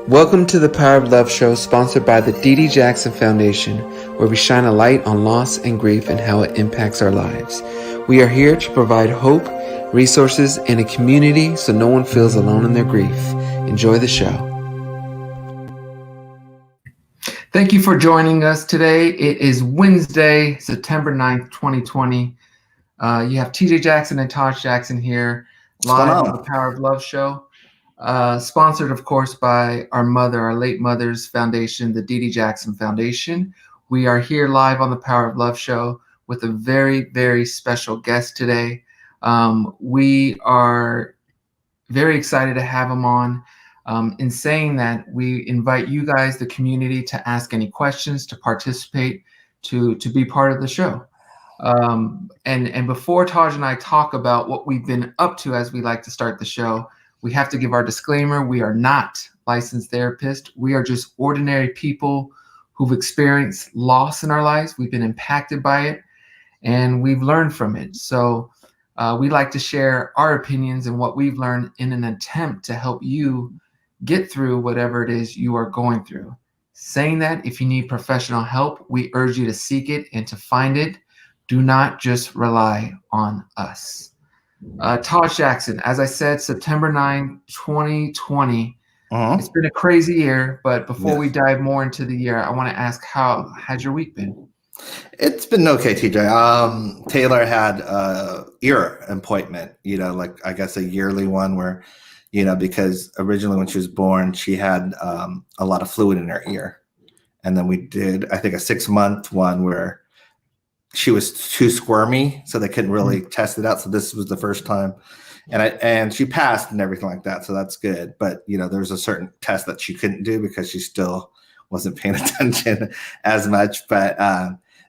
Welcome to the Power of Love show, sponsored by the D.D. Jackson Foundation, where we shine a light on loss and grief and how it impacts our lives. We are here to provide hope, resources, and a community so no one feels alone in their grief. Enjoy the show. Thank you for joining us today. It is Wednesday, September 9th, 2020. You have TJ Jackson and Tosh Jackson here live on the Power of Love show. Sponsored, of course, by our late mother's foundation, the D.D. Jackson Foundation. We are here live on the Power of Love show with a very, very special guest today. We are very excited to have him on. In saying that, we invite you guys, the community, to ask any questions, to participate, to be part of the show. And before Taj and I talk about what we've been up to as we like to start the show, we have to give our disclaimer. We are not licensed therapists. We are just ordinary people who've experienced loss in our lives. We've been impacted by it, and we've learned from it. So we like to share our opinions and what we've learned in an attempt to help you get through whatever it is you are going through. Saying that, if you need professional help, we urge you to seek it and to find it. Do not just rely on us. Tosh Jackson, as I said, September 9, 2020. It's been a crazy year, but before we dive more into the year, I want to ask, how has your week been? It's been okay, TJ. Taylor had a ear appointment, like I guess a yearly one where, because originally when she was born, she had a lot of fluid in her ear. And then we did, I think, a 6-month one where she was too squirmy, so they couldn't really test it out. So this was the first time, and she passed and everything like that. So that's good. But there was a certain test that she couldn't do because she still wasn't paying attention as much. But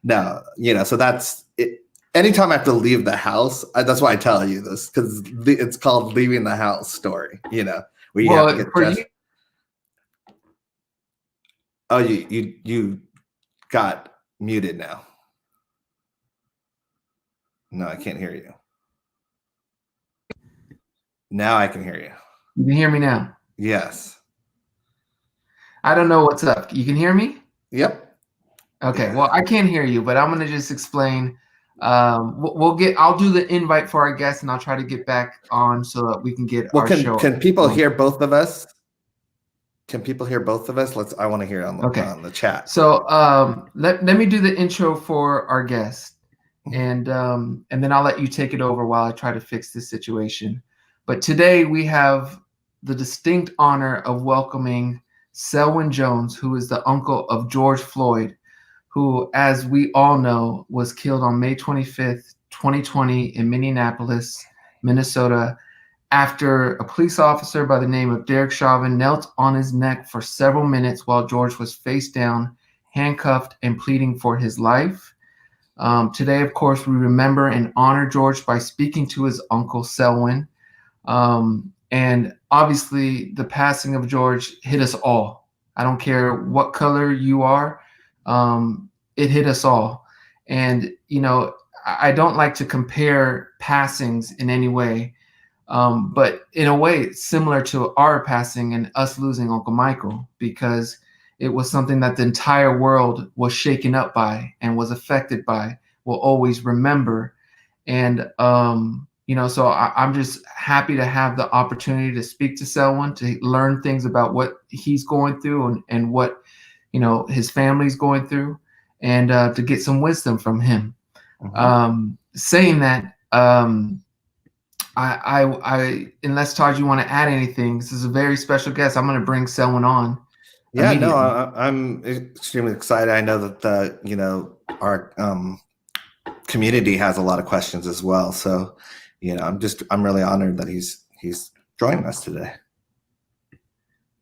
no, so that's it. Anytime I have to leave the house, that's why I tell you this, because it's called leaving the house story. Where you have to get dressed. Oh, you got muted now. No, I can't hear you. Now I can hear you. You can hear me now? Yes. I don't know what's up. You can hear me? Yep. Okay. Well, I can't hear you, but I'm going to just explain. I'll do the invite for our guests, and I'll try to get back on so that we can get our show. Can people hear both of us? Can people hear both of us? I want to hear on the chat. So let me do the intro for our guest. And then I'll let you take it over while I try to fix this situation. But today we have the distinct honor of welcoming Selwyn Jone, who is the uncle of George Floyd, who, as we all know, was killed on May 25th, 2020 in Minneapolis, Minnesota, after a police officer by the name of Derek Chauvin knelt on his neck for several minutes while George was face down, handcuffed, and pleading for his life. Today, of course, we remember and honor George by speaking to his uncle, Selwyn. And obviously, the passing of George hit us all. I don't care what color you are. It hit us all. And, I don't like to compare passings in any way. But in a way, it's similar to our passing and us losing Uncle Michael, because it was something that the entire world was shaken up by and was affected by, will always remember. And, so I'm just happy to have the opportunity to speak to Selwyn, to learn things about what he's going through and what, his family's going through, and to get some wisdom from him. Saying that, I unless Taj, you want to add anything, this is a very special guest. I'm going to bring Selwyn on. Yeah, no, I'm extremely excited. I know that our community has a lot of questions as well. So, I'm really honored that he's joining us today.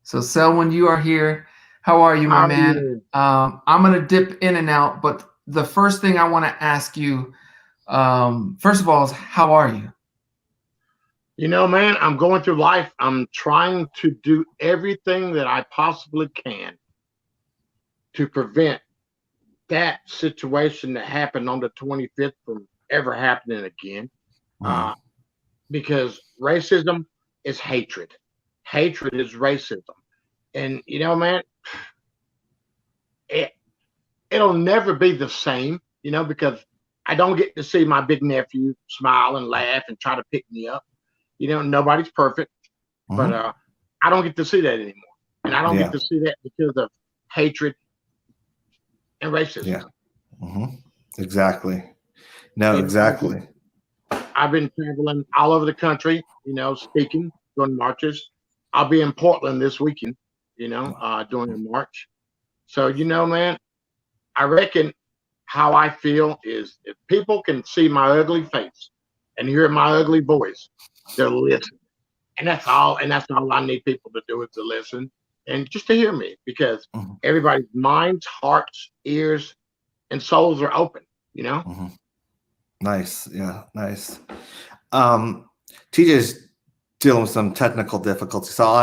So, Selwyn, you are here. How are you, my man? I'm gonna dip in and out, but the first thing I want to ask you, first of all, is how are you? Man, I'm going through life. I'm trying to do everything that I possibly can to prevent that situation that happened on the 25th from ever happening again. Because racism is hatred. Hatred is racism. And you know, man, it'll never be the same, you know, because I don't get to see my big nephew smile and laugh and try to pick me up. You know, nobody's perfect, but Mhm. I don't get to see that anymore. And I don't get Yeah. to see that because of hatred and racism. Yeah. Exactly. No, You know, exactly. I've been traveling all over the country, you know, speaking, doing marches. I'll be in Portland this weekend, you know, doing a march. So, you know, man, I reckon how I feel is if people can see my ugly face and hear my ugly voice, they'll listen. And that's all. And that's all I need people to do is to listen and just to hear me because Mhm. everybody's minds, hearts, ears, and souls are open, you know? Mhm. Nice. Yeah. Nice. TJ's dealing with some technical difficulties, so I'll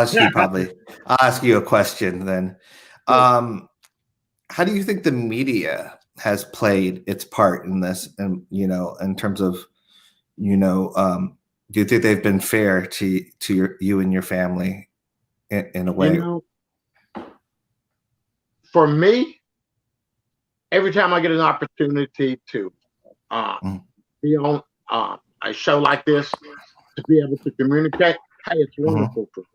ask you a question then. Um, how do you think the media has played its part in this, and in terms of, do you think they've been fair to you and your family in a You way? know, for me, every time I get an opportunity to uh, Mhm. be on a show like this, to be able to communicate, hey, it's Mhm. wonderful for me,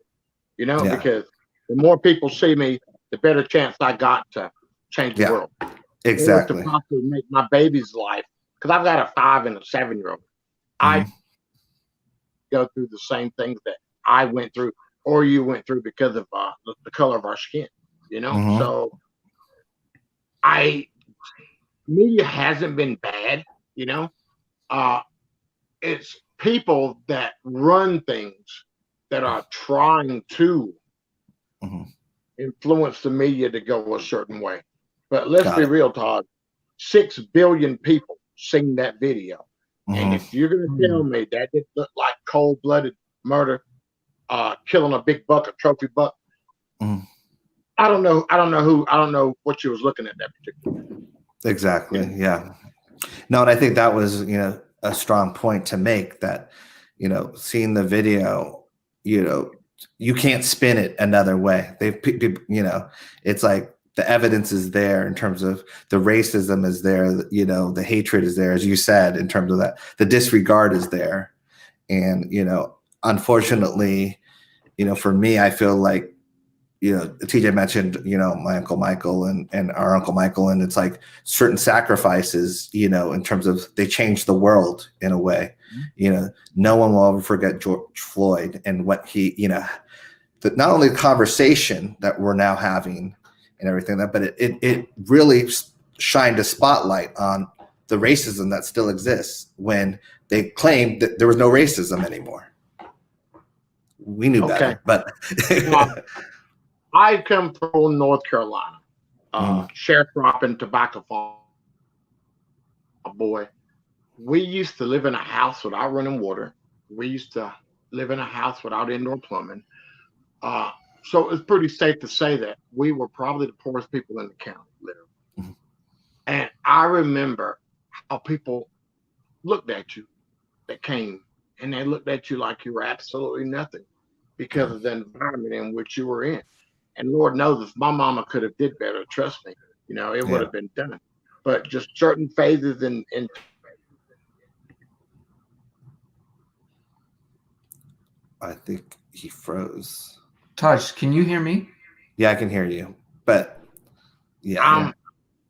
you know, Yeah. because the more people see me, the better chance I got to change the Yeah. world. Or to Exactly. possibly make my baby's life, because I've got a 5 and a 7-year-old. I Mhm. go through the same things that I went through or you went through because of the color of our skin, you know? Mhm. So I media hasn't been bad, you know. Uh, it's people that run things that are trying to Mhm. influence the media to go a certain way. But let's Got be it. real, Todd. 6 billion people seen that video, and Mhm. if you're gonna tell me that it looked like cold-blooded murder, killing a big buck, a trophy buck, Mhm. I don't know. I don't know what you was looking at that particular. You Exactly. know? Yeah. No, and I think that was, a strong point to make, that, seeing the video, you know, you can't spin it another way. It's like the evidence is there in terms of the racism is there, the hatred is there, as you said, in terms of that, the disregard is there. And, unfortunately, for me, I feel like, TJ mentioned, my Uncle Michael and our Uncle Michael, and it's like certain sacrifices, in terms of they changed the world in a way. No one will ever forget George Floyd and what he, not only the conversation that we're now having and everything but it really shined a spotlight on the racism that still exists when they claimed that there was no racism anymore. We knew Okay. better, but I come from North Carolina, Mhm. sharecropping tobacco farm boy. We used to live in a house without running water. We used to live in a house without indoor plumbing. Uh, so it's pretty safe to say that we were probably the poorest people in the county, literally. Mhm. And I remember how people looked at you that came and they looked at you like you were absolutely nothing because Yeah. of the environment in which you were in. And Lord knows if my mama could have did better, trust me, you know, it would Yeah. have been done. But just certain phases in I think he froze. Touch, can you hear me? Yeah, I can hear you, but yeah. um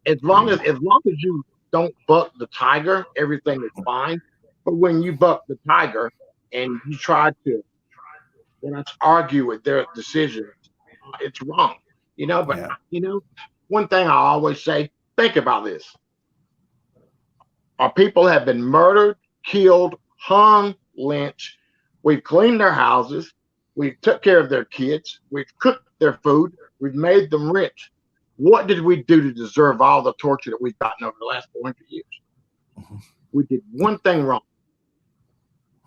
as long as you don't buck the tiger, everything is fine. But when you buck the tiger and you try to argue with their decisions, it's wrong. You know, but Yeah. you know, one thing I always say, think about this. Our people have been murdered, killed, hung, lynched. We've cleaned their houses. We've took care of their kids. We've cooked their food. We've made them rich. What did we do to deserve all the torture that we've gotten over the last 400 years? Mhm. We did one thing wrong.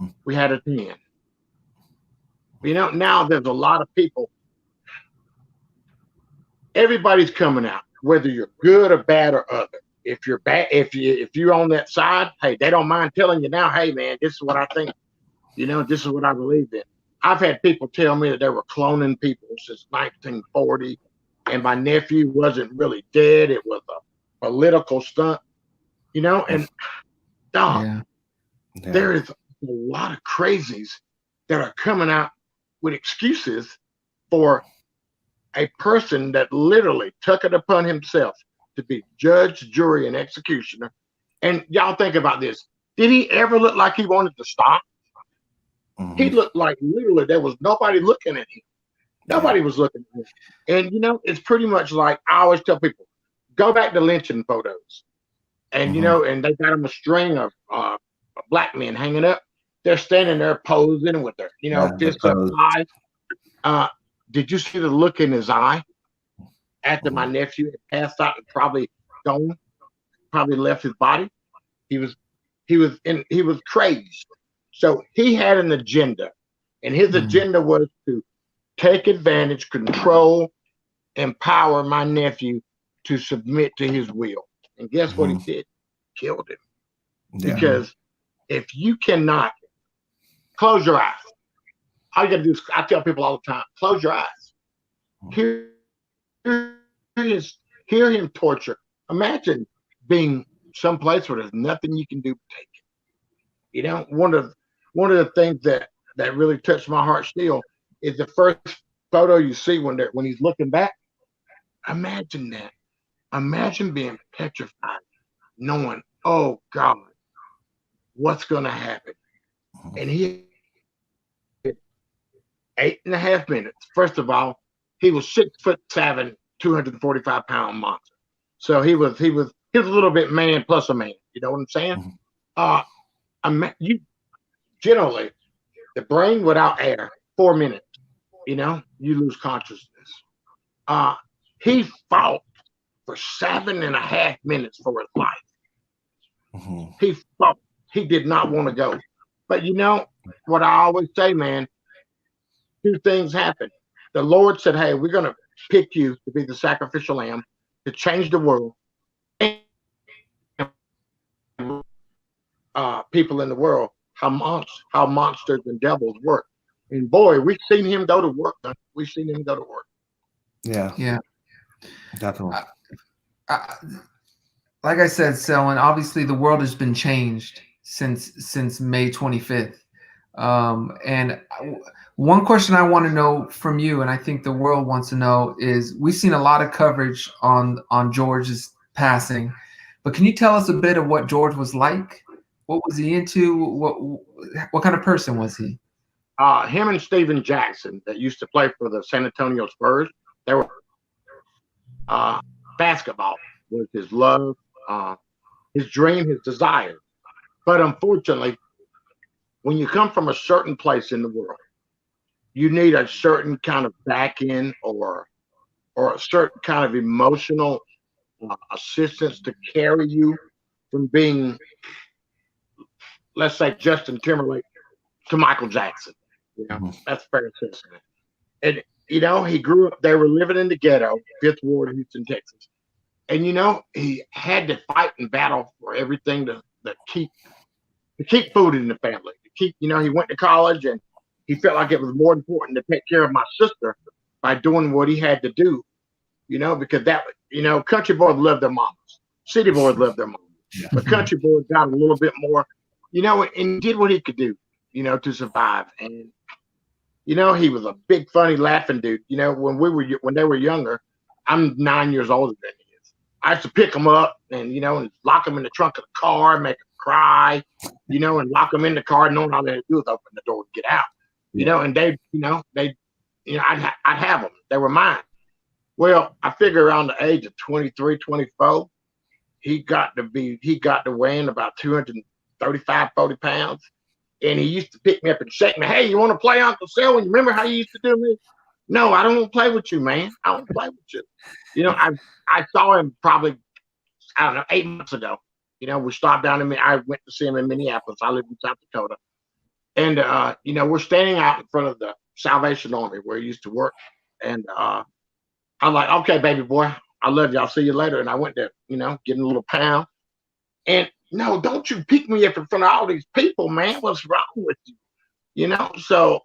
Mhm. We had a hand. You know, now there's a lot of people. Everybody's coming out, whether you're good or bad or other. If you're bad, if you're on that side, hey, they don't mind telling you now, hey man, this is what I think. You know, this is what I believe in. I've had people tell me that they were cloning people since 1940, and my nephew wasn't really dead. It was a political stunt, you know. And dog, there is a lot of crazies that are coming out with excuses for a person that literally took it upon himself to be judge, jury, and executioner. And y'all think about this. Did he ever look like he wanted to stop? He looked like literally there was nobody looking at him. Nobody was looking at him. And, you know, it's pretty much like I always tell people, go back to lynching photos. And, you know, and they got him a string of black men hanging up. They're standing there posing with their, you know, fist up high. Did you see the look in his eye after my nephew had passed out and probably gone, probably left his body? He was crazed. So he had an agenda, and his agenda was to take advantage, control, empower my nephew to submit to his will. And guess what he did? Killed him. Because if you cannot close your eyes, all you got to do is, I tell people all the time, close your eyes. Hear him torture. Imagine being someplace where there's nothing you can do but take it. You know, one of the things that really touched my heart still is the first photo you see when he's looking back. Imagine that. Imagine being petrified, knowing, oh God, what's going to happen? And he 8.5 minutes. First of all, he was 6'7", 245-pound monster. So he was a little bit man plus a man. You know what I'm saying? You generally, the brain without air, 4 minutes, you know, you lose consciousness. He fought for 7.5 minutes for his life. He fought. He did not want to go. But you know what I always say, man, two things happened. The Lord said, hey, we're going to pick you to be the sacrificial lamb to change the world. People in the world, how monsters and devils work. And boy, we've seen him go to work. We've seen him go to work. Yeah. Definitely. Like I said, Selwyn, obviously the world has been changed since May 25th. And one question I want to know from you, and I think the world wants to know, is we've seen a lot of coverage on George's passing, but can you tell us a bit of what George was like? What was he into? What kind of person was he? Him and Steven Jackson, that used to play for the San Antonio Spurs, they were basketball was his love, his dream, his desire. But unfortunately, when you come from a certain place in the world, you need a certain kind of back end or a certain kind of emotional assistance to carry you from being, let's say, Justin Timberlake to Michael Jackson. You know, that's fair assessment. And you know, he grew up. They were living in the ghetto, 5th Ward, Houston, Texas. And you know, he had to fight and battle for everything to keep food in the family. To keep, you know, he went to college and he felt like it was more important to take care of my sister by doing what he had to do. You know, because that, you know, country boys love their mamas, city boys love their mamas, but country boys got a little bit more, you know, and did what he could do, you know, to survive. And you know, he was a big, funny, laughing dude. You know, when they were younger, I'm 9 years older than he is. I used to pick him up and, you know, and lock him in the trunk of the car, make him cry, you know, and lock him in the car, knowing all they had to do was open the door and get out. You know, and I'd have them. They were mine. Well, I figure around the age of 23, 24, he got to weighing about 235, 40 pounds. And he used to pick me up and shake me. Hey, you want to play Uncle Selwyn? You remember how you used to do me? No, I don't want to play with you, man. I don't play with you. You know, I saw him probably, I don't know, 8 months ago. You know, we stopped down I went to see him in Minneapolis. I live in South Dakota. And, you know, we're standing out in front of the Salvation Army where he used to work. And I'm like, okay, baby boy, I love you. I'll see you later. And I went there, you know, getting a little pound. And no, don't you pick me up in front of all these people, man. What's wrong with you? You know, so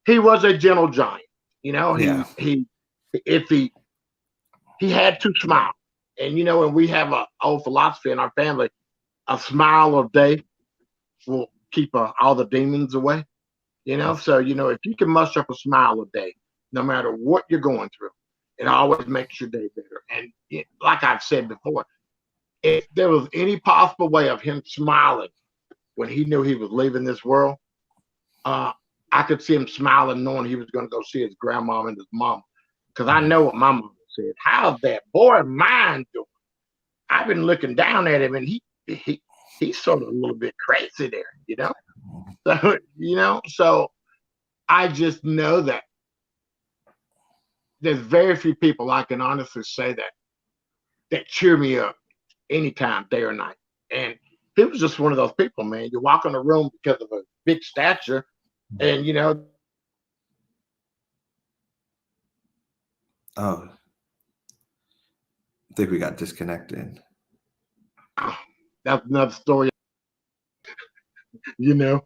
he was a gentle giant. You know, Yeah. if he had to smile. And you know, and we have a old philosophy in our family: a smile a day will keep all the demons away. You know, so you know, if you can muster up a smile a day, no matter what you're going through, it always makes your day better. And like I've said before, if there was any possible way of him smiling when he knew he was leaving this world, I could see him smiling, knowing he was going to go see his grandma and his mom. Because I know what my mom said. How's that boy of mine doing? I've been looking down at him, and he's sort of a little bit crazy there, you know. So you know, so I just know that there's very few people I can honestly say that cheer me up anytime, day or night. And he was just one of those people, man. You walk in a room because of a big stature, and you know. Oh, I think we got disconnected. That's another story, you know.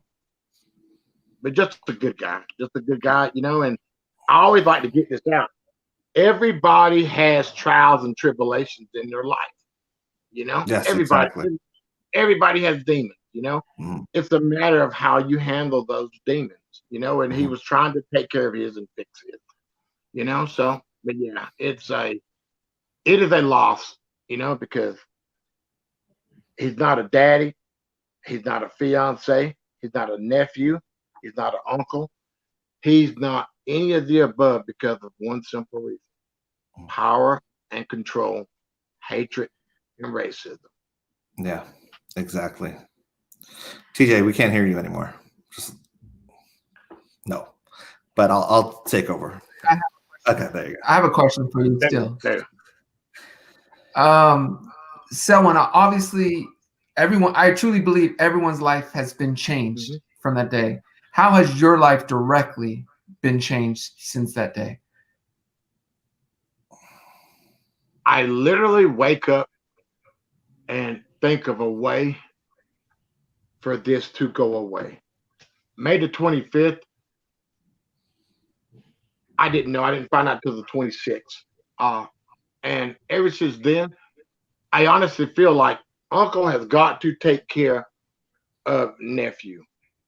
But just a good guy, you know. And I always like to get this out. Everybody has trials and tribulations in their life, you know. Yes, exactly. Everybody has demons, you know. It's a matter of how you handle those demons, you know. And he was trying to take care of his and fix it, you know. So, but yeah, it is a loss, you know, because he's not a daddy, he's not a fiance, he's not a nephew, he's not an uncle, he's not any of the above because of one simple reason: power and control, hatred and racism. Yeah, exactly. TJ, we can't hear you anymore. No, but I'll take over. Okay, there you go. I have a question for you still. There. Selwyn, obviously, I truly believe everyone's life has been changed from that day. How has your life directly been changed since that day? I literally wake up and think of a way for this to go away. May the 25th, I didn't know. I didn't find out till the 26th. And ever since then, I honestly feel like Uncle has got to take care of nephew,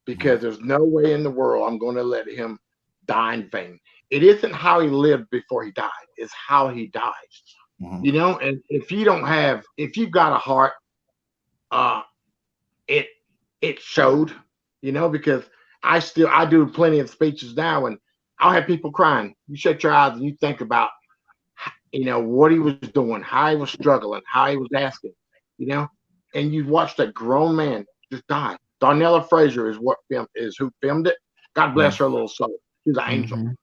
because there's no way in the world I'm going to let him die in vain. It isn't how he lived before he died; it's how he dies. You know, and if you've got a heart, it showed. You know, because I do plenty of speeches now, and I'll have people crying. You shut your eyes and you think about, you know, what he was doing, how he was struggling, how he was asking, you know, and you watched a grown man just die. Darnella Frazier is who filmed it. God bless her little soul. She's an angel.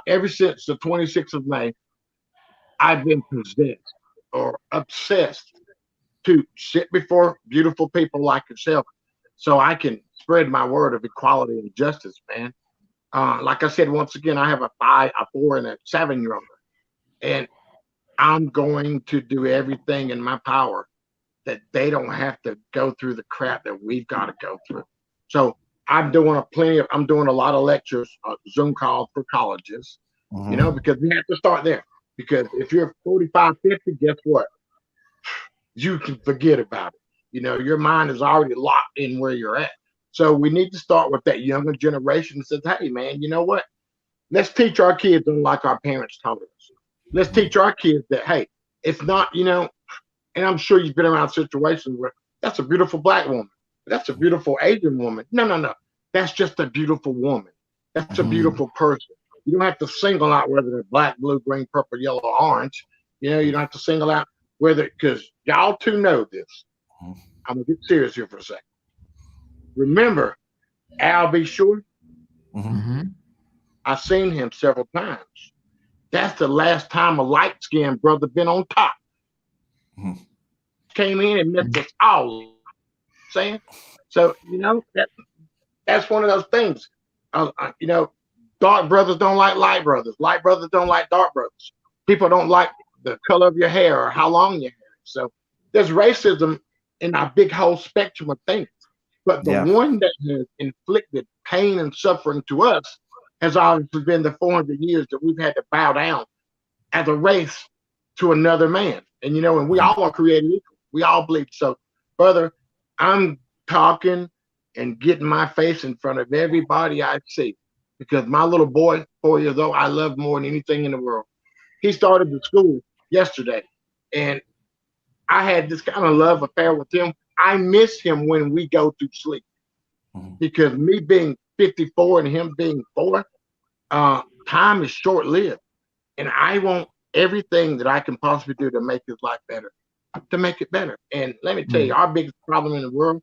Ever since the 26th of May, I've been possessed or obsessed to sit before beautiful people like yourself, so I can spread my word of equality and justice, man. Like I said, once again, I have a 5, a 4, and a 7-year-old, and I'm going to do everything in my power that they don't have to go through the crap that we've got to go through. So I'm doing a lot of lectures, Zoom calls for colleges, you know, because we have to start there. Because if you're 45, 50, guess what? You can forget about it. You know, your mind is already locked in where you're at. So we need to start with that younger generation that says, hey, man, you know what? Let's teach our kids like our parents taught us. Let's teach our kids that, hey, it's not, you know, and I'm sure you've been around situations where that's a beautiful black woman. That's a beautiful Asian woman. No. That's just a beautiful woman. That's a beautiful person. You don't have to single out whether they're black, blue, green, purple, yellow, or orange. You know, you don't have to single out because y'all two know this. I'm going to get serious here for a second. Remember Al B. Short? I've seen him several times. That's the last time a light-skinned brother been on top. Came in and missed us all. Saying? So, you know, that's one of those things. You know, dark brothers don't like light brothers. Light brothers don't like dark brothers. People don't like the color of your hair or how long your hair is. So there's racism in our big whole spectrum of things. But the one that has inflicted pain and suffering to us has obviously been the 400 years that we've had to bow down as a race to another man. And, you know, and we all are created equal. We all believe. So, brother, I'm talking and getting my face in front of everybody I see because my little boy, 4 years old, I love more than anything in the world. He started the school yesterday, and I had this kind of love affair with him. I miss him when we go to sleep because me being 54 and him being 4, time is short lived. And I want everything that I can possibly do to make his life better, to make it better. And let me tell you, our biggest problem in the world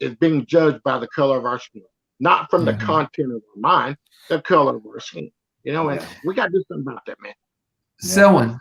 is being judged by the color of our skin, not from the content of our mind, the color of our skin. You know, and we got to do something about that, man. Selwyn,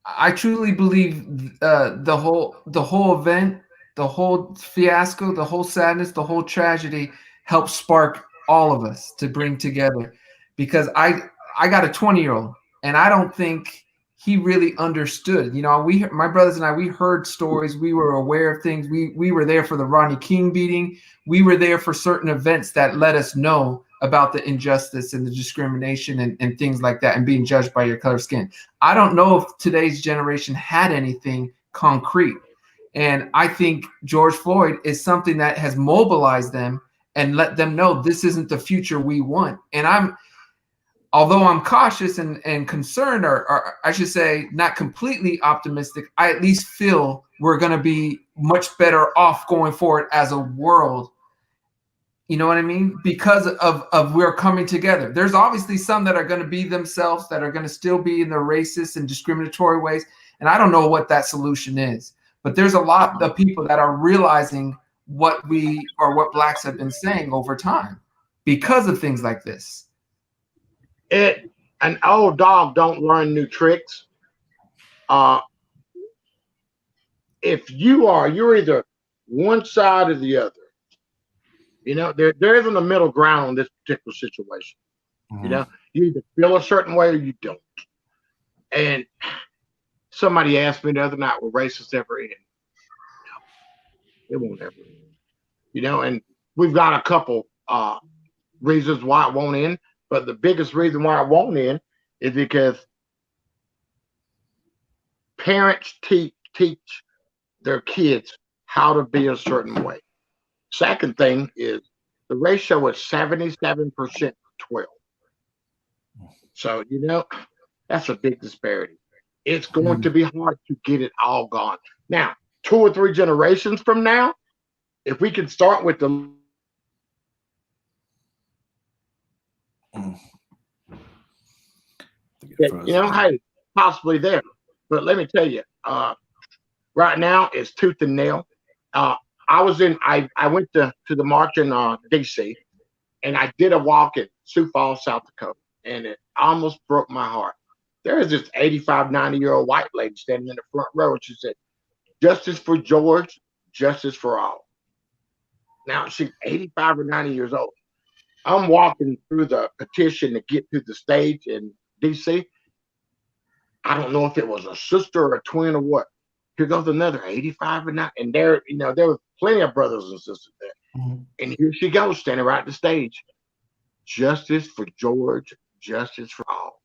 I truly believe the whole event, the whole fiasco, the whole sadness, the whole tragedy helped spark all of us to bring together. Because I got a 20-year-old, and I don't think he really understood. You know, my brothers and I, we heard stories. We were aware of things. We were there for the Rodney King beating. We were there for certain events that let us know about the injustice and the discrimination and things like that, and being judged by your color of skin. I don't know if today's generation had anything concrete. And I think George Floyd is something that has mobilized them and let them know this isn't the future we want. And although I'm cautious and concerned, or I should say not completely optimistic, I at least feel we're going to be much better off going forward as a world. You know what I mean? Because of we're coming together. There's obviously some that are going to be themselves, that are going to still be in their racist and discriminatory ways. And I don't know what that solution is. But there's a lot of people that are realizing what blacks have been saying over time because of things like this. An old dog don't learn new tricks. If you're either one side or the other. You know, there isn't a middle ground in this particular situation. You know, you either feel a certain way or you don't. And somebody asked me the other night, will racists ever end? No, it won't ever end. You know, and we've got a couple reasons why it won't end. But the biggest reason why it won't end is because parents teach their kids how to be a certain way. Second thing is the ratio is 77% for 12. So, you know, that's a big disparity. It's going to be hard to get it all gone. Now, 2 or 3 generations from now, if we can start with the you know, hey, possibly there. But let me tell you, right now it's tooth and nail. I went to the march in DC, and I did a walk in Sioux Falls, South Dakota, and it almost broke my heart. There is this 85, 90-year-old white lady standing in the front row, and she said, "Justice for George, justice for all." Now she's 85 or 90 years old. I'm walking through the petition to get to the stage in DC. I don't know if it was a sister or a twin or what. Here goes another 85 or 90, and there was plenty of brothers and sisters there. And here she goes, standing right at the stage. Justice for George, justice for all.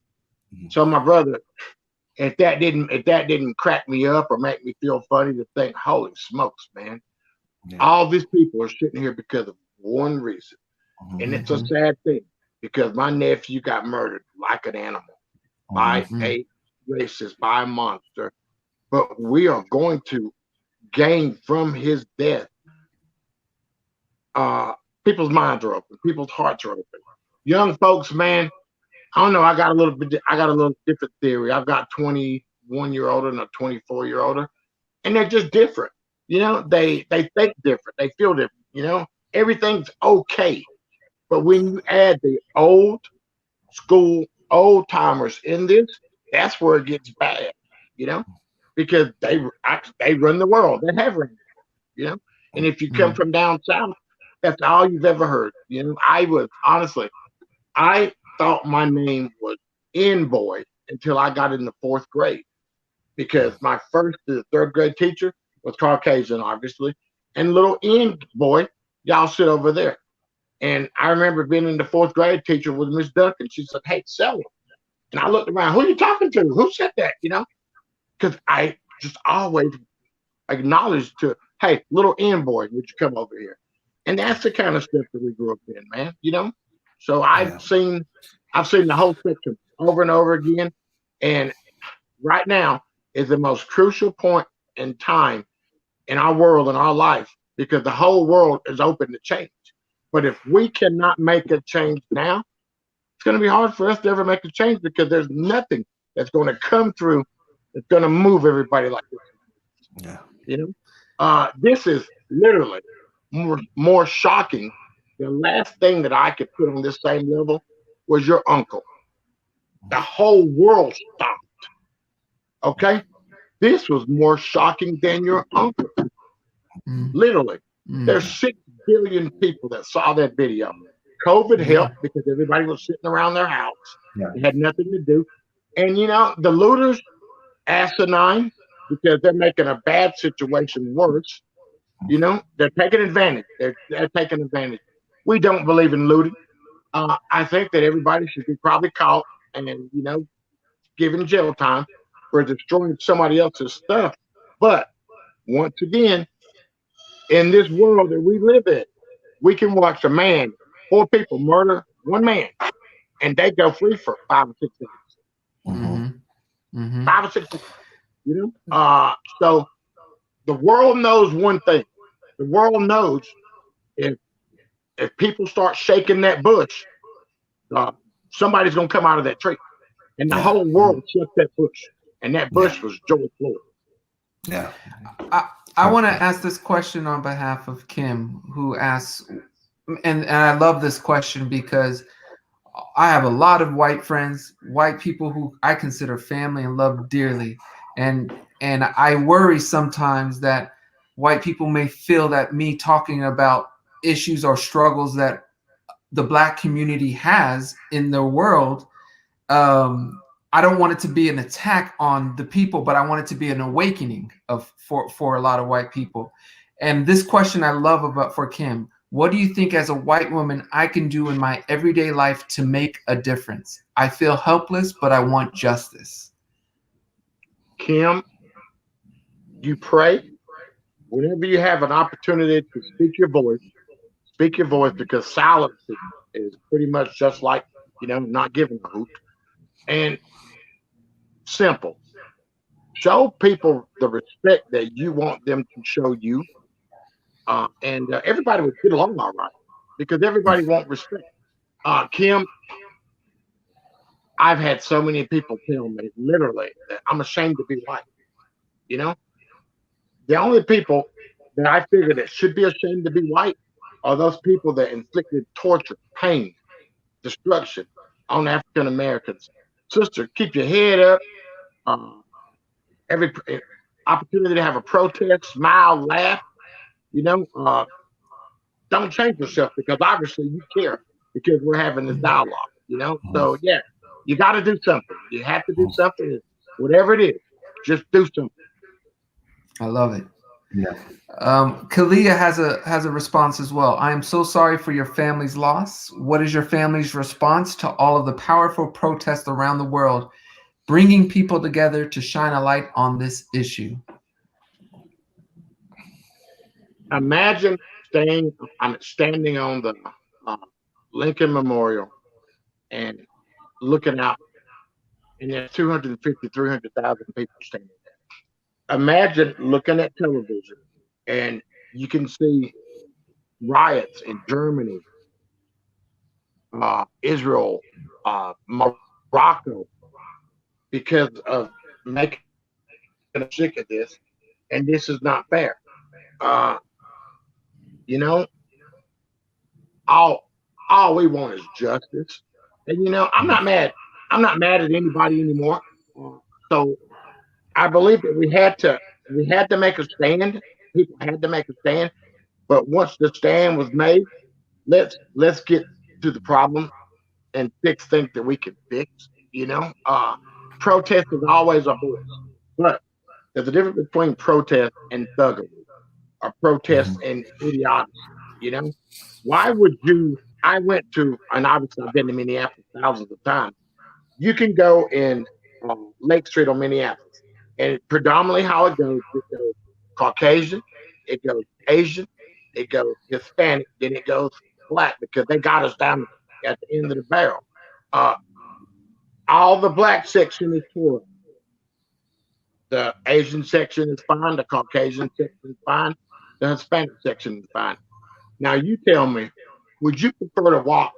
So my brother, if that didn't crack me up or make me feel funny to think, holy smokes, man, all these people are sitting here because of one reason. And it's a sad thing because my nephew got murdered like an animal by a racist, by a monster. But we are going to gain from his death. People's minds are open. People's hearts are open. Young folks, man, I don't know. I got a little different theory. I've got 21-year-old and a 24-year-old, and they're just different. You know, they think different. They feel different. You know, everything's okay. But when you add the old school, old timers in this, that's where it gets bad. You know. Because they run the world. They have run the world, you know. And if you come from down south, that's all you've ever heard. You know, I thought my name was N boy until I got in the 4th grade, because my 1st to the 3rd grade teacher was Caucasian, obviously, and little N boy, y'all sit over there. And I remember being in the fourth grade teacher with Miss Duncan. She said, "Hey, Selwyn." And I looked around, who are you talking to? Who said that? Because I just always acknowledged to, hey, little N boy, would you come over here? And that's the kind of stuff that we grew up in, man. So I've seen the whole spectrum over and over again. And right now is the most crucial point in time in our world, in our life, because the whole world is open to change. But if we cannot make a change now, it's going to be hard for us to ever make a change, because there's nothing that's going to come through that's going to move everybody like this. Yeah. This is literally more shocking. The last thing that I could put on this same level was your uncle. The whole world stopped. Okay? This was more shocking than your uncle. Literally. There's 6 billion people that saw that video. COVID helped because everybody was sitting around their house. They had nothing to do. And the looters, asinine, because they're making a bad situation worse. They're taking advantage. They're taking advantage. We don't believe in looting. I think that everybody should be probably caught and given jail time for destroying somebody else's stuff. But once again, in this world that we live in, we can watch 4 people murder 1 man, and they go free for 5 or 6 days. 5 or 6 days. So the world knows one thing. The world knows if people start shaking that bush, somebody's gonna come out of that tree, and the whole world shook that bush, and that bush was George Floyd. Yeah. I want to ask this question on behalf of Kim, who asks, and I love this question because I have a lot of white friends, white people who I consider family and love dearly, and I worry sometimes that white people may feel that me talking about issues or struggles that the Black community has in the world, I don't want it to be an attack on the people, but I want it to be an awakening for a lot of white people. And this question I love for Kim: what do you think as a white woman I can do in my everyday life to make a difference? I feel helpless, but I want justice. Kim, you pray. Whenever you have an opportunity to speak your voice, because silence is pretty much just like, not giving a hoot. And simple. Show people the respect that you want them to show you. And everybody would get along all right, because everybody wants respect. Kim, I've had so many people tell me literally that I'm ashamed to be white. The only people that I figure that should be ashamed to be white are those people that inflicted torture, pain, destruction on African Americans. Sister, keep your head up. Every opportunity to have a protest, smile, laugh. Don't change yourself, because obviously you care, because we're having this dialogue. So yeah, you got to do something. You have to do something, whatever it is. Just do something. I love it. Yeah. Kalia has a response as well. I am so sorry for your family's loss. What is your family's response to all of the powerful protests around the world, bringing people together to shine a light on this issue? Imagine standing on the Lincoln Memorial and looking out, and there's 250, 300,000 people standing there. Imagine looking at television and you can see riots in Germany, Israel, Morocco, because of making a sick of this, and this is not fair. All we want is justice, and I'm not mad. I'm not mad at anybody anymore. So I believe that we had to make a stand. People had to make a stand, but once the stand was made, let's get to the problem and fix things that we can fix. Protest is always a voice, but there's a difference between protest and thuggery, or protest and idiocy. Why would you I went to, and obviously I've been to Minneapolis thousands of times. You can go in Lake Street on Minneapolis, and predominantly how it goes Caucasian, it goes Asian, it goes Hispanic, then it goes black because they got us down at the end of the barrel. Uh, all the black section is poor. The Asian section is fine. The Caucasian section is fine. The Hispanic section is fine. Now you tell me, would you prefer to walk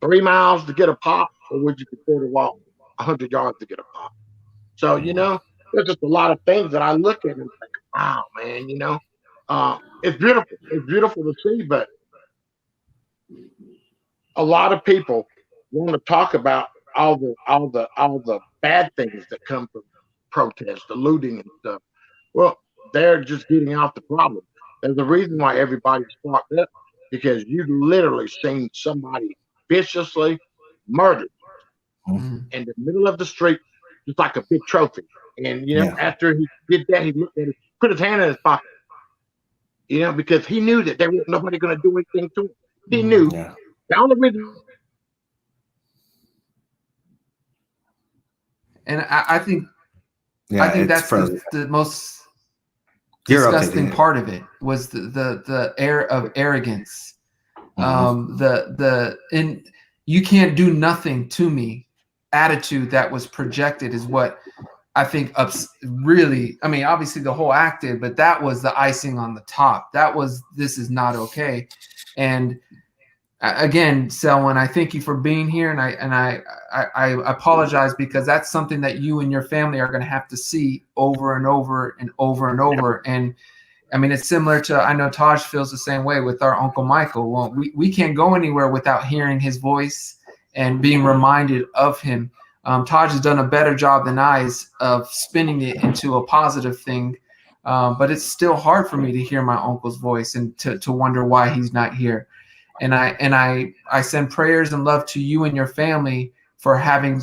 3 miles to get a pop, or would you prefer to walk 100 yards to get a pop? So there's just a lot of things that I look at and think, wow, man, it's beautiful. It's beautiful to see, but a lot of people want to talk about all the bad things that come from protests, the looting and stuff. Well, they're just getting out the problem. There's a reason why everybody's sparked up because you literally seen somebody viciously murdered in the middle of the street, just like a big trophy. And after he did that, he looked at it, put his hand in his pocket. Because he knew that there was nobody going to do anything to him. He knew the only reason. And I think that's the most disgusting part of it was the air of arrogance. You can't do nothing to me attitude that was projected is what I think really, I mean, obviously the whole act did, but that was the icing on the top. This is not okay. And again, Selwyn, I thank you for being here, and I apologize because that's something that you and your family are going to have to see over and over and over and over. And I mean, it's similar to, I know Taj feels the same way with our Uncle Michael. Well, we can't go anywhere without hearing his voice and being reminded of him. Taj has done a better job than I of spinning it into a positive thing. But it's still hard for me to hear my uncle's voice and to wonder why he's not here. And I send prayers and love to you and your family for having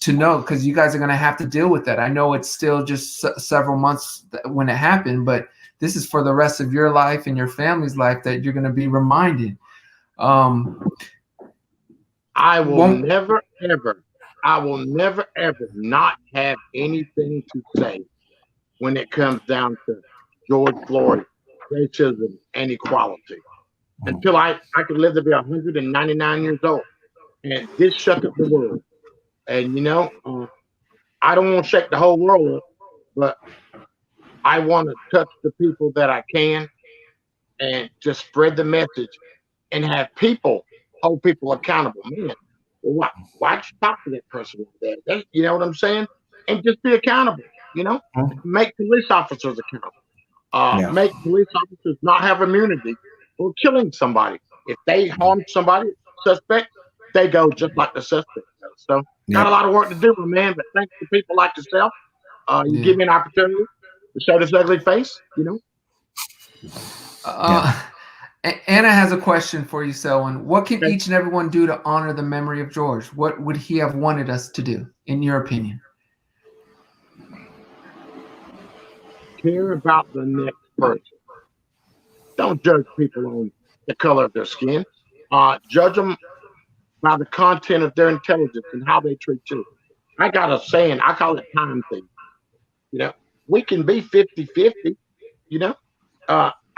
to know, because you guys are going to have to deal with that. I know it's still just several months when it happened, but this is for the rest of your life and your family's life that you're going to be reminded. I will never, ever not have anything to say when it comes down to George Floyd, racism, and equality. Until I could live to be 199 years old. And this shook up the world. And, I don't want to shake the whole world up, but I want to touch the people that I can and just spread the message and have people hold people accountable. Man, why'd you talk to that person like that? You know what I'm saying? And just be accountable, Make police officers accountable. Make police officers not have immunity for killing somebody. If they harm somebody, suspect, they go just like the suspect does. So got a lot of work to do, man, but thanks to people like yourself. You give me an opportunity to show this ugly face, Anna has a question for you, Selwyn. What can each and everyone do to honor the memory of George? What would he have wanted us to do, in your opinion? Care about the next person. Don't judge people on the color of their skin. Judge them by the content of their intelligence and how they treat you. I got a saying, I call it time thing. We can be 50-50,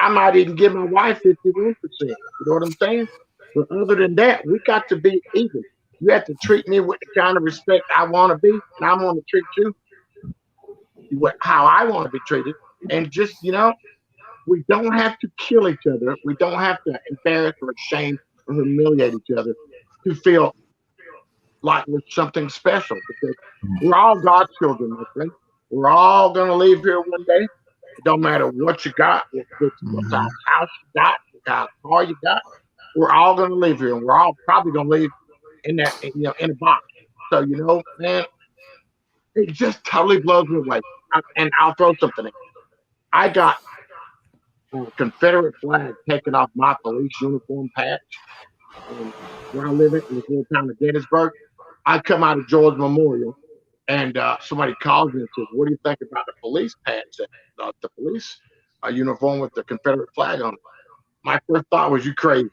I might even give my wife 51%. You know what I'm saying? But other than that, we got to be even. You have to treat me with the kind of respect I want to be, and I want to treat you how I want to be treated. And just, we don't have to kill each other. We don't have to embarrass or shame or humiliate each other to feel like we're something special, because we're all God's children, my friend. We're all going to leave here one day. It don't matter what you got, what kind of house you got, what kind of car you got. We're all going to leave here, and we're all probably going to leave in that, in a box. So, man, it just totally blows me away. And I'll throw something in. I got a Confederate flag taken off my police uniform patch. Where I live in this little town of Gettysburg. I come out of George Memorial, and somebody calls me and says, "What do you think about the police patch, the police uniform with the Confederate flag on it?" My first thought was, "You crazy?"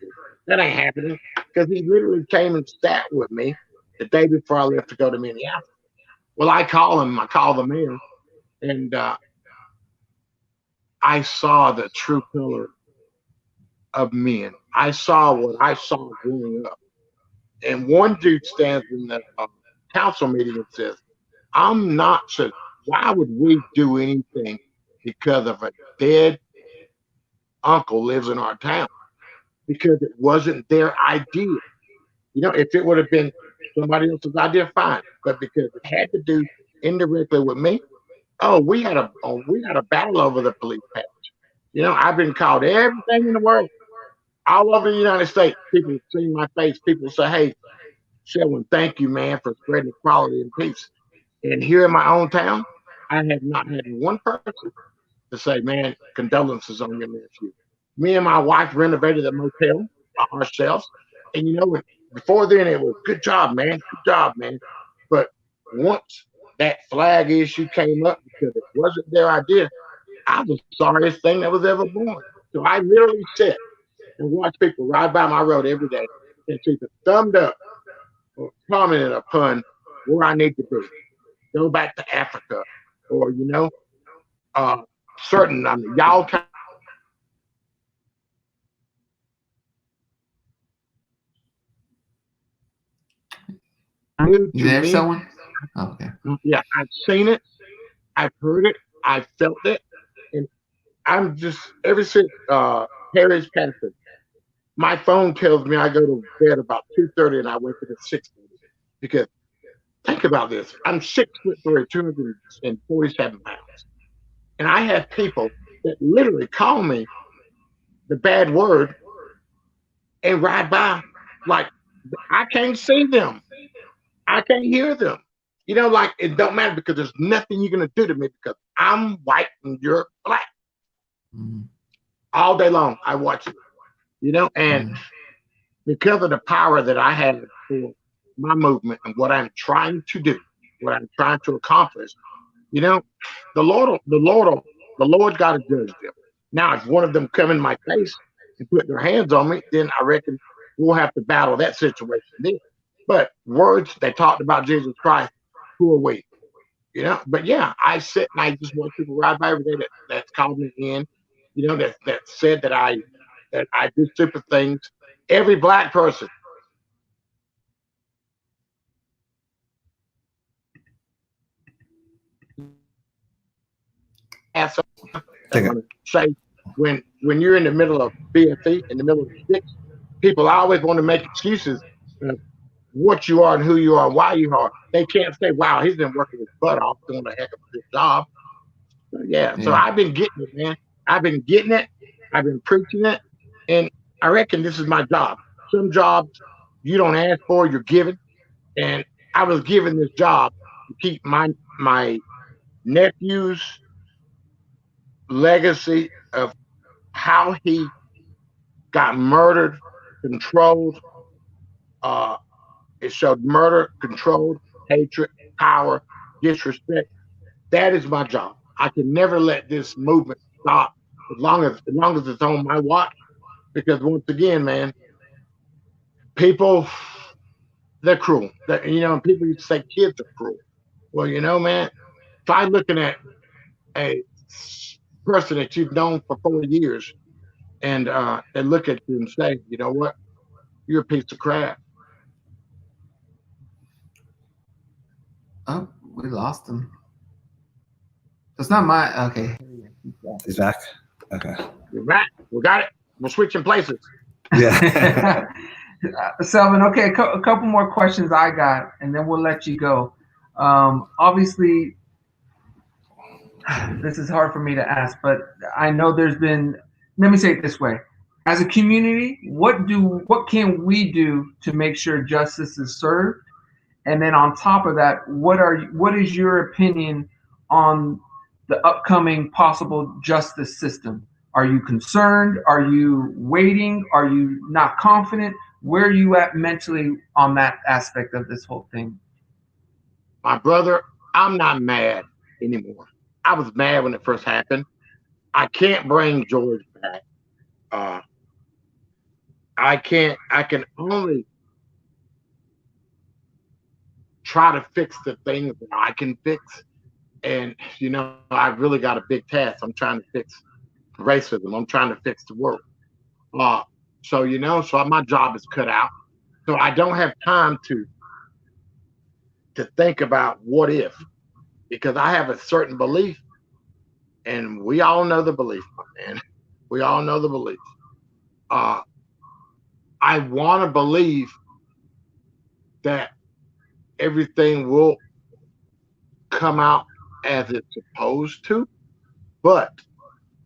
That ain't happening. Because he literally came and sat with me the day before I left to go to Minneapolis. Well, I call him. I call the mayor, and I saw the true color of men. I saw what I saw growing up. And one dude stands in the council meeting and says, I'm not sure. Why would we do anything because of a dead uncle lives in our town? Because it wasn't their idea. You know, if it would have been somebody else's idea, fine. But because it had to do indirectly with me, oh, we had a battle over the police patch. You know, I've been called everything in the world, all over the United States. People see my face. People say, "Hey, Selwyn, thank you, man, for spreading equality and peace." And here in my own town, I have not had one person to say, "Man, condolences on your nephew." Me and my wife renovated the motel ourselves, and you know, before then it was good job, man, good job, man. But once that flag issue came up because it wasn't their idea, I was the sorriest thing that was ever born. So I literally sit and watch people ride by my road every day and see the thumbed up or commented upon where I need to be. Go back to Africa, or you know, certain y'all new You to there, me. someone? Okay. Yeah, I've seen it, I've heard it, I've felt it, and I'm just ever since Harry's passing, my phone tells me I go to bed about 2:30 and I wake up at 6:30. Because think about this: I'm 6'3", 247 pounds, and I have people that literally call me the bad word and ride by like I can't see them, I can't hear them. You know, like it don't matter because there's nothing you're gonna do to me because I'm white and you're black. Mm-hmm. All day long, I watch it. You know, and because of the power that I have for my movement and what I'm trying to do, what I'm trying to accomplish, you know, the Lord got to judge them. Now, if one of them come in my face and put their hands on me, then I reckon we'll have to battle that situation then. But words they talked about Jesus Christ, who are we? You know, but yeah, I sit and I just watch people ride by every day that's called me in, you know, that said that I do stupid things. Every black person has something that I'm gonna say when you're in the middle of BFE, in the middle of the sticks, people always want to make excuses of what you are and who you are and why you are. They can't say, wow, he's been working his butt off doing a heck of a good job. So, yeah, so I've been getting it, man. I've been getting it. I've been preaching it. And I reckon this is my job. Some jobs you don't ask for, you're given. And I was given this job to keep my nephew's legacy of how he got murdered, controlled. Uh, it showed murder, controlled, hatred, power, disrespect. That is my job. I can never let this movement stop as long as it's on my watch. Because once again, man, people they're cruel. You know, people used to say kids are cruel. Well, you know, man, try looking at a person that you've known for 40 years and they look at you and say, you know what, you're a piece of crap. Oh, we lost him. It's not my okay. He's back. Okay. You're right. We got it. We're switching places. Yeah. Selwyn, okay, a couple more questions I got, and then we'll let you go. Obviously, this is hard for me to ask, but I know there's been. Let me say it this way: as a community, what can we do to make sure justice is served? And then on top of that, what is your opinion on the upcoming possible justice system? Are you concerned? Are you waiting? Are you not confident? Where are you at mentally on that aspect of this whole thing? My brother, I'm not mad anymore. I was mad when it first happened. I can't bring George back. I can only try to fix the things that I can fix. And, I've really got a big task. I'm trying to fix racism. I'm trying to fix the world. Uh, so my job is cut out. So I don't have time to think about what if, because I have a certain belief, and we all know the belief, my man. We all know the belief. Uh, I want to believe that everything will come out as it's supposed to, but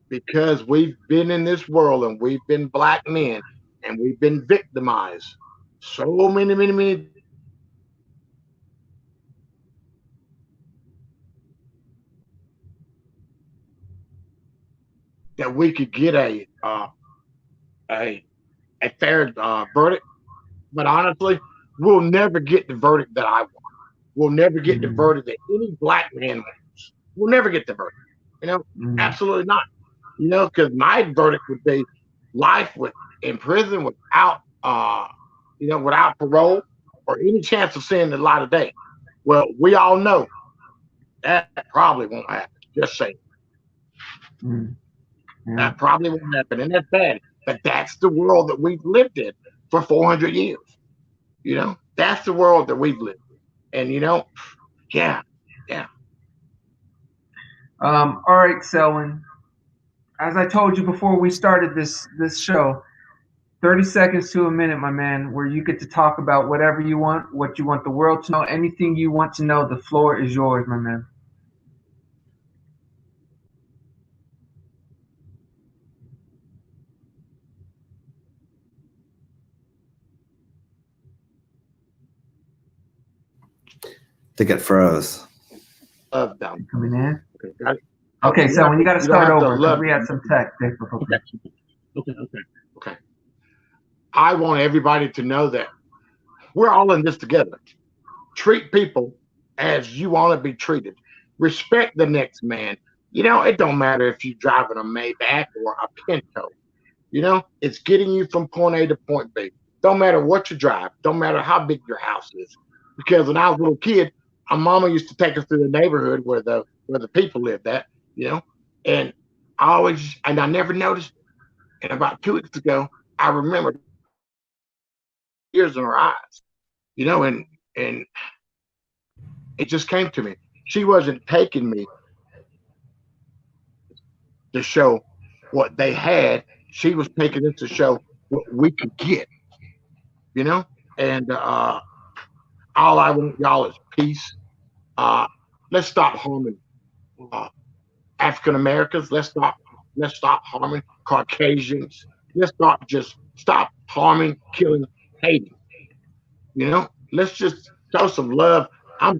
because we've been in this world and we've been black men and we've been victimized so many, many, many that we could get a a fair verdict. But honestly, we'll never get the verdict that I want. We'll never get the verdict that any black man wants. We'll never get the verdict. Absolutely not. Because my verdict would be life in prison without without parole or any chance of seeing the light of day. Well, we all know that probably won't happen. Just saying. That probably won't happen, and that's bad. But that's the world that we've lived in for 400 years. That's the world that we've lived in. And yeah. All right, Selwyn. As I told you before we started this show, 30 seconds to a minute, my man, where you get to talk about whatever you want, what you want the world to know, anything you want to know. The floor is yours, my man. I think it froze. Coming in. Okay, so when you got to start over because we had some tech difficulties. Okay. I want everybody to know that we're all in this together. Treat people as you want to be treated. Respect the next man. It don't matter if you're driving a Maybach or a Pinto. It's getting you from point A to point B. Don't matter what you drive. Don't matter how big your house is. Because when I was a little kid, our mama used to take us through the neighborhood where the people lived at, and I never noticed. And about 2 weeks ago, I remembered tears in her eyes, and it just came to me. She wasn't taking me to show what they had. She was taking us to show what we could get, and all I want y'all is peace. Let's stop harming African Americans. Let's stop harming Caucasians. Let's stop harming, killing, hating. Let's just show some love. I'm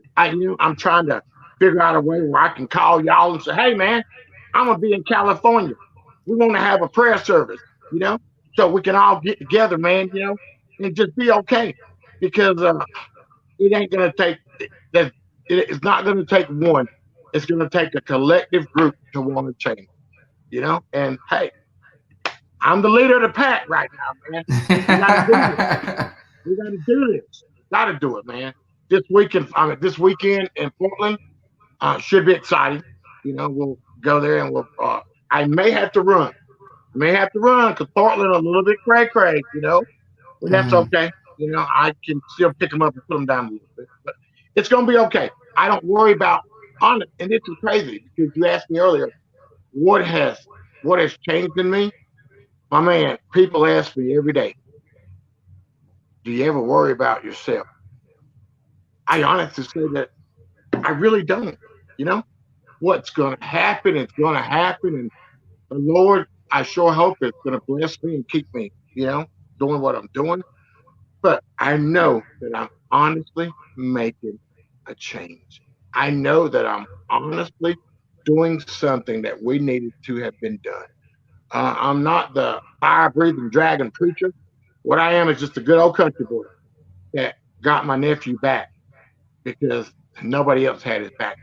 trying to figure out a way where I can call y'all and say, hey man, I'm gonna be in California. We want to have a prayer service, so we can all get together, man, and just be okay. Because it ain't gonna take that. It's not gonna take one. It's gonna take a collective group to want to change. And hey, I'm the leader of the pack right now, man. We gotta do this. Gotta do it, man. This weekend in Portland should be exciting. We'll go there and I may have to run. Because Portland a little bit cray, but that's okay. I can still pick them up and put them down a little bit, but it's gonna be okay. I don't worry about on it. And this is crazy because you asked me earlier, what has changed in me? My man, people ask me every day, do you ever worry about yourself? I honestly say that I really don't. What's going to happen, it's going to happen. And the Lord, I sure hope it's going to bless me and keep me, doing what I'm doing. But I know that I'm honestly making a change. I know that I'm honestly doing something that we needed to have been done. I'm not the fire-breathing dragon preacher. What I am is just a good old country boy that got my nephew back because nobody else had his back.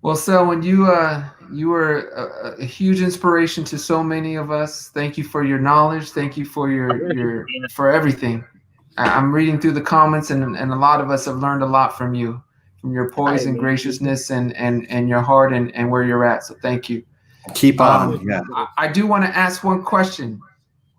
Well, Selwyn, you were a huge inspiration to so many of us. Thank you for your knowledge. Thank you for your for everything. I'm reading through the comments, and a lot of us have learned a lot from you, from your poise and graciousness, and your heart, and where you're at. So thank you. Keep on. Yeah. I do want to ask one question.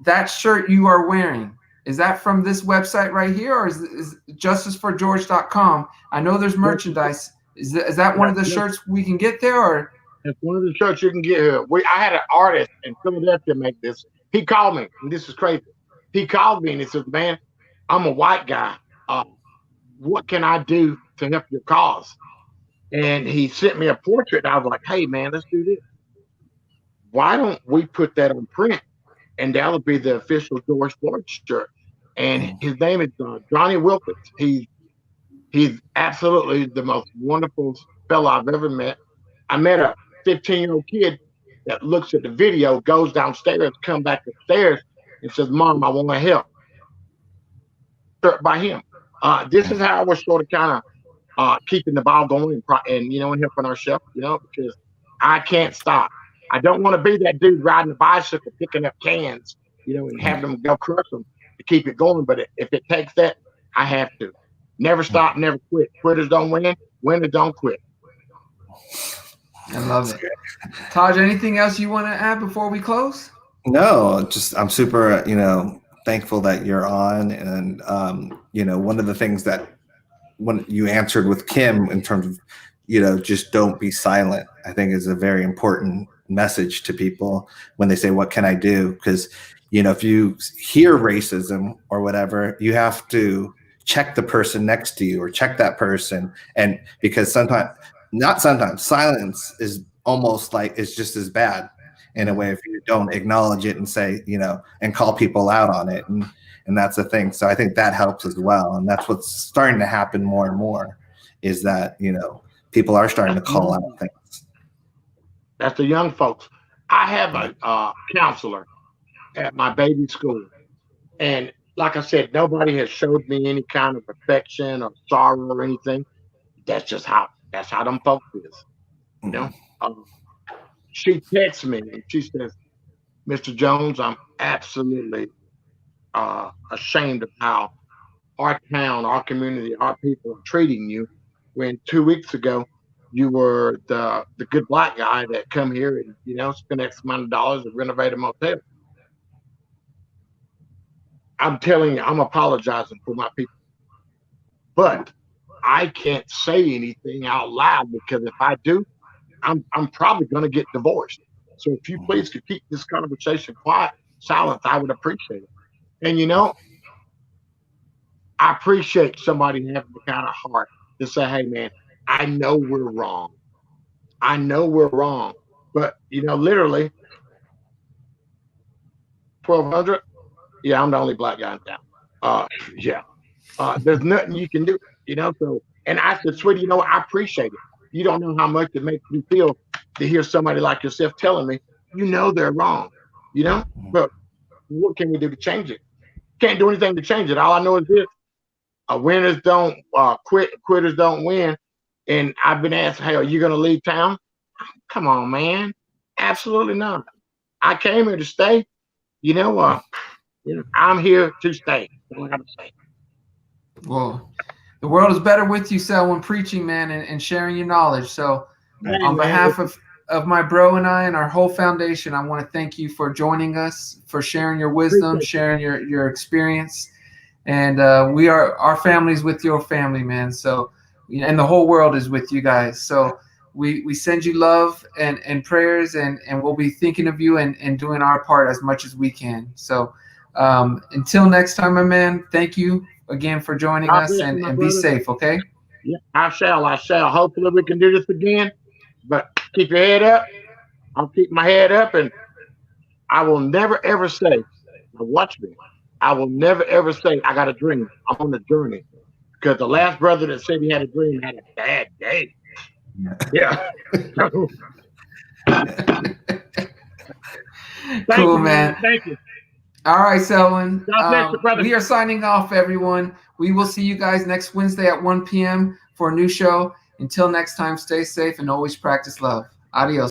That shirt you are wearing, is that from this website right here, or is justiceforgeorge.com? I know there's merchandise. Is that one of the shirts we can get there, or? It's one of the shirts you can get here. I had an artist in Philadelphia make this. He called me, and this is crazy. He called me and he said, "Man, I'm a white guy. What can I do to help your cause?" And he sent me a portrait. I was like, "Hey, man, let's do this. Why don't we put that on print? And that'll be the official George Floyd shirt." And his name is Johnny Wilkins. He's absolutely the most wonderful fellow I've ever met. I met a 15-year-old kid that looks at the video, goes downstairs, come back upstairs, and says, "Mom, I want to help." By him. This is how we're sort of kind of keeping the ball going and helping ourselves, because I can't stop. I don't want to be that dude riding a bicycle, picking up cans, and having them go crush them to keep it going. But if it takes that, I have to. Never stop, never quit. Quitters don't win. Winners don't quit. I love it. Taj, anything else you want to add before we close? No, just I'm super, thankful that you're on. And, one of the things that when you answered with Kim in terms of, just don't be silent, I think is a very important message to people when they say, what can I do? Because, if you hear racism or whatever, you have to check the person next to you or check that person. And because silence is almost like it's just as bad in a way if you don't acknowledge it and say, and call people out on it. And that's the thing. So I think that helps as well. And that's what's starting to happen more and more is that, people are starting to call out things. That's the young folks. I have a counselor at my baby school. And like I said, nobody has showed me any kind of affection or sorrow or anything. That's how them folks is. She texts me and she says, "Mr. Jones, I'm absolutely ashamed of how our town, our community, our people are treating you. When 2 weeks ago you were the good black guy that come here and spend X amount of dollars to renovate a motel." I'm telling you, I'm apologizing for my people, but I can't say anything out loud because if I do, I'm probably going to get divorced. So if you please could keep this conversation silent, I would appreciate it. And I appreciate somebody having the kind of heart to say, "Hey, man, I know we're wrong. I know we're wrong." But literally 1,200. Yeah, I'm the only black guy in town. Yeah. There's nothing you can do. So, and I said, "Sweetie, I appreciate it. You don't know how much it makes me feel to hear somebody like yourself telling me, they're wrong, but what can we do to change it? Can't do anything to change it. All I know is this: winners don't quit, quitters don't win." And I've been asked, "Hey, are you going to leave town?" Come on, man. Absolutely not. I came here to stay. I'm here to stay. That's all I got to say. Well, the world is better with you, Selwyn, preaching, man, and sharing your knowledge. So on behalf of my bro and I and our whole foundation, I want to thank you for joining us, for sharing your wisdom, sharing your experience. And our family's with your family, man. So, and the whole world is with you guys. So we send you love and prayers, and we'll be thinking of you and doing our part as much as we can. So until next time, my man, thank you again for joining us, and be safe, okay? Yeah, I shall. Hopefully we can do this again, but keep your head up. I'll keep my head up, and I will never ever say, now watch me, I will never ever say I got a dream. I'm on a journey, because the last brother that said he had a dream had a bad day. Yeah. Cool, man. Thank you. All right, Selwyn. Brother. We are signing off, everyone. We will see you guys next Wednesday at 1 p.m. for a new show. Until next time, stay safe and always practice love. Adios.